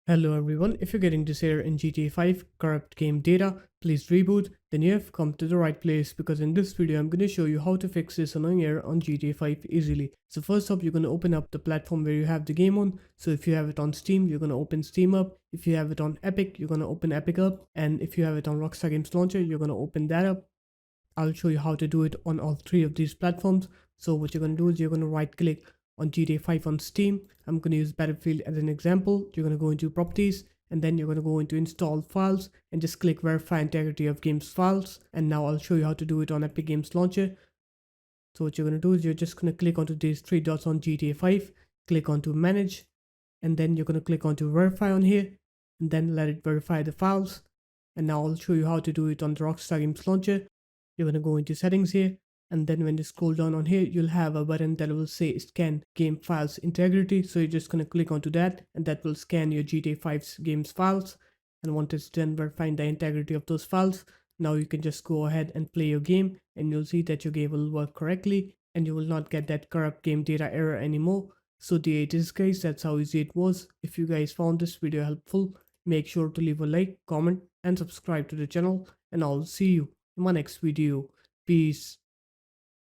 Hello everyone, if you're getting this error in GTA 5 corrupt game data, please reboot, then you have come to the right place because in this video I'm going to show you how to fix this annoying error on GTA 5 easily. So first up, you're going to open up the platform where you have the game on. So if you have it on Steam, you're going to open Steam up. If you have it on Epic, you're going to open Epic up. And if you have it on Rockstar Games Launcher, you're going to open that up. I'll show you how to do it on all three of these platforms. So what you're going to do is you're going to right click on GTA 5 on Steam. I'm going to use Battlefield as an example. You're going to go into properties and then you're going to go into install files and just click verify integrity of games files. And now I'll show you how to do it on Epic Games Launcher. So what you're going to do is you're just going to click onto these three dots on GTA 5, click onto manage, and then you're going to click onto verify on here and then let it verify the files. And now I'll show you how to do it on the Rockstar Games Launcher. You're going to go into settings here, and then when you scroll down on here, you'll have a button that will say scan game files integrity. So you're just going to click onto that, and that will scan your GTA 5's games files. And once it's done verifying the integrity of those files, now you can just go ahead and play your game, and you'll see that your game will work correctly and you will not get that corrupt game data error anymore. So there it is guys, that's how easy it was. If you guys found this video helpful, make sure to leave a like, comment and subscribe to the channel, and I'll see you in my next video. Peace.